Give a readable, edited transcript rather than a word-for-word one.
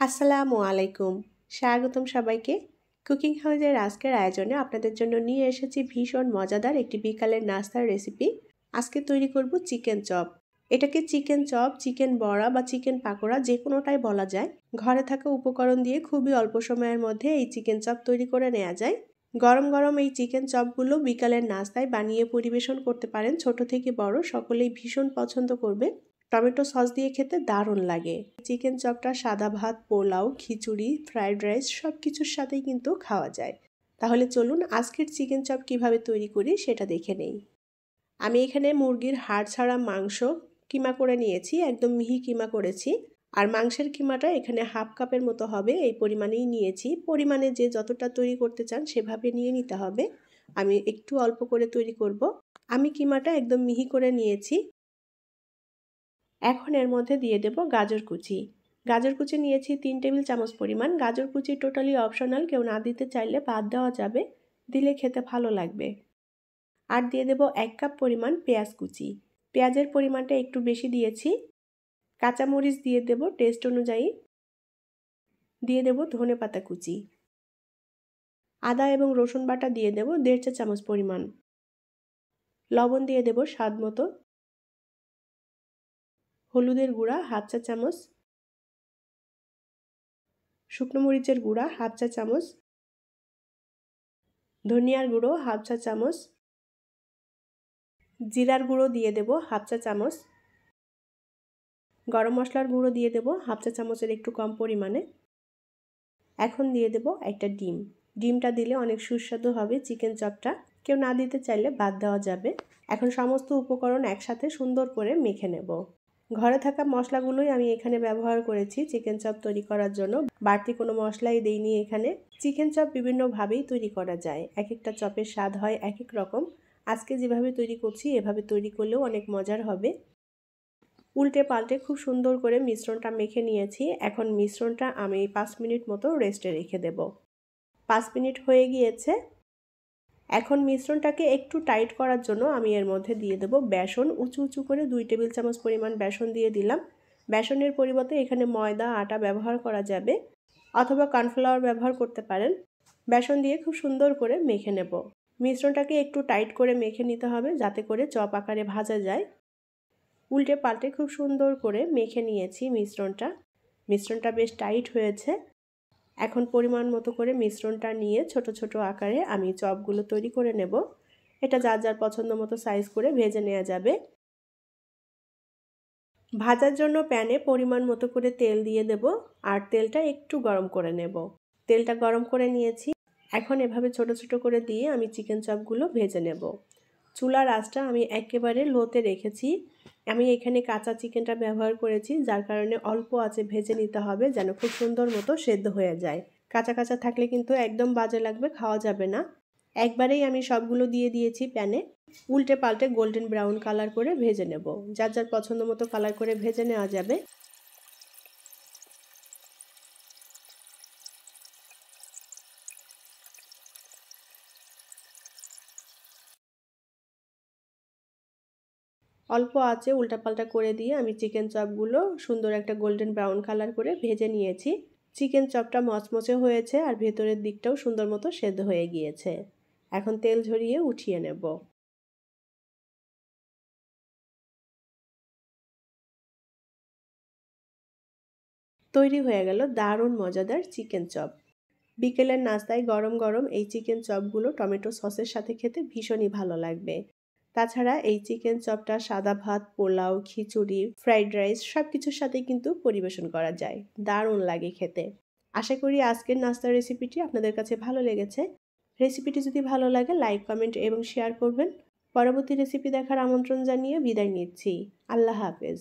আসসালামু আলাইকুম। স্বাগতম সবাইকে। কুকিং হাউজের আজকের আয়োজনে আপনাদের জন্য নিয়ে এসেছি ভীষণ মজাদার একটি বিকালের নাস্তার রেসিপি। আজকে তৈরি করব চিকেন চপ। এটাকে চিকেন চপ, চিকেন বড়া বা চিকেন পাকোড়া যে কোনোটাই বলা যায়। ঘরে থাকা উপকরণ দিয়ে খুবই অল্প সময়ের মধ্যে এই চিকেন চপ তৈরি করে নেওয়া যায়। গরম গরম এই চিকেন চপগুলো বিকালের নাস্তায় বানিয়ে পরিবেশন করতে পারেন। ছোট থেকে বড় সকলেই ভীষণ পছন্দ করবে। টমেটো সস দিয়ে খেতে দারুণ লাগে। চিকেন চপটা সাদা ভাত, পোলাও, খিচুড়ি, ফ্রাইড রাইস সব কিছুর সাথেই কিন্তু খাওয়া যায়। তাহলে চলুন আজকের চিকেন চপ কিভাবে তৈরি করি সেটা দেখে নেই। আমি এখানে মুরগির হাড় ছাড়া মাংস কিমা করে নিয়েছি, একদম মিহি কিমা করেছি। আর মাংসের কিমাটা এখানে হাফ কাপের মতো হবে, এই পরিমাণেই নিয়েছি। পরিমাণে যে যতটা তৈরি করতে চান সেভাবে নিয়ে নিতে হবে। আমি একটু অল্প করে তৈরি করব। আমি কিমাটা একদম মিহি করে নিয়েছি। এখন এর মধ্যে দিয়ে দেব গাজর কুচি। গাজর কুচি নিয়েছি 3 টেবিল চামচ পরিমাণ। গাজর কুচি টোটালি অপশনাল, কেউ না দিতে চাইলে বাদ দেওয়া যাবে, দিলে খেতে ভালো লাগবে। আর দিয়ে দেব 1 কাপ পরিমাণ পেঁয়াজ কুচি। পেঁয়াজের পরিমাণটা একটু বেশি দিয়েছি। কাঁচামরিচ দিয়ে দেব টেস্ট অনুযায়ী। দিয়ে দেব ধনেপাতা কুচি। আদা এবং রসুন বাটা দিয়ে দেব 1.5 চা চামচ পরিমাণ। লবণ দিয়ে দেব স্বাদ মতো। হলুদের গুঁড়া হাফ চা চামচ। শুকনো মরিচের গুঁড়া হাফ চা চামচ। ধনিয়ার গুঁড়ো হাফ চা চামচ। জিরার গুঁড়ো দিয়ে দেব হাফ চা চামচ। গরম মশলার গুঁড়ো দিয়ে দেব হাফ চা চামচের একটু কম পরিমাণে। এখন দিয়ে দেব একটা ডিম। ডিমটা দিলে অনেক সুস্বাদু হবে চিকেন চপটা, কেউ না দিতে চাইলে বাদ দেওয়া যাবে। এখন সমস্ত উপকরণ একসাথে সুন্দর করে মেখে নেব। ঘরে থাকা মশলাগুলোই আমি এখানে ব্যবহার করেছি চিকেন চপ তৈরি করার জন্য, বাড়তি কোনো মশলাই দেইনি এখানে। চিকেন চপ বিভিন্নভাবেই তৈরি করা যায়, এক একটা চপের স্বাদ হয় এক এক রকম। আজকে যেভাবে তৈরি করছি এভাবে তৈরি করলেও অনেক মজার হবে। উল্টে পাল্টে খুব সুন্দর করে মিশ্রণটা মেখে নিয়েছি। এখন মিশ্রণটা আমি 5 মিনিট মতো রেস্টে রেখে দেব। 5 মিনিট হয়ে গিয়েছে। এখন মিশ্রণটাকে একটু টাইট করার জন্য আমি এর মধ্যে দিয়ে দেব বেসন। উঁচু উঁচু করে 2 টেবিল চামচ পরিমাণ বেসন দিয়ে দিলাম। বেসনের পরিবর্তে এখানে ময়দা, আটা ব্যবহার করা যাবে, অথবা কর্নফ্লাওয়ার ব্যবহার করতে পারেন। বেসন দিয়ে খুব সুন্দর করে মেখে নেব। মিশ্রণটাকে একটু টাইট করে মেখে নিতে হবে যাতে করে চপ আকারে ভাজা যায়। উল্টে পাল্টে খুব সুন্দর করে মেখে নিয়েছি মিশ্রণটা বেশ টাইট হয়েছে। এখন পরিমাণ মতো করে মিশ্রণটা নিয়ে ছোট ছোট আকারে আমি চপগুলো তৈরি করে নেব। এটা যার যার পছন্দ মতো সাইজ করে ভেজে নেওয়া যাবে। ভাজার জন্য প্যানে পরিমাণ মতো করে তেল দিয়ে দেব, আর তেলটা একটু গরম করে নেব। তেলটা গরম করে নিয়েছি। এখন এভাবে ছোট ছোট করে দিয়ে আমি চিকেন চপগুলো ভেজে নেব। চুলার আঁচটা আমি একেবারে লোতে রেখেছি। আমি এখানে কাঁচা চিকেনটা ব্যবহার করেছি, যার কারণে অল্প আঁচে ভেজে নিতে হবে যেন খুব সুন্দর মতো সেদ্ধ হয়ে যায়। কাঁচা কাঁচা থাকলে কিন্তু একদম বাজে লাগবে, খাওয়া যাবে না। একবারেই আমি সবগুলো দিয়ে দিয়েছি প্যানে। উল্টে পাল্টে গোল্ডেন ব্রাউন কালার করে ভেজে নেব। যার যার পছন্দ মতো কালার করে ভেজে নেওয়া যাবে। অল্প আঁচে উল্টাপাল্টা করে দিয়ে আমি চিকেন চপগুলো সুন্দর একটা গোল্ডেন ব্রাউন কালার করে ভেজে নিয়েছি। চিকেন চপটা মচমচে হয়েছে আর ভেতরের দিকটাও সুন্দর মতো সেদ্ধ হয়ে গিয়েছে। এখন তেল ঝরিয়ে উঠিয়ে নেব। তৈরি হয়ে গেল দারুণ মজাদার চিকেন চপ। বিকেলের নাস্তায় গরম গরম এই চিকেন চপগুলো টমেটো সসের সাথে খেতে ভীষণই ভালো লাগবে। তাছাড়া এই চিকেন চপটা সাদা ভাত, পোলাও, খিচুড়ি, ফ্রাইড রাইস সব কিছুর সাথে কিন্তু পরিবেশন করা যায়। দারুণ লাগে খেতে। আশা করি আজকের নাস্তার রেসিপিটি আপনাদের কাছে ভালো লেগেছে। রেসিপিটি যদি ভালো লাগে লাইক, কমেন্ট এবং শেয়ার করবেন। পরবর্তী রেসিপি দেখার আমন্ত্রণ জানিয়ে বিদায় নিচ্ছি। আল্লাহ হাফেজ।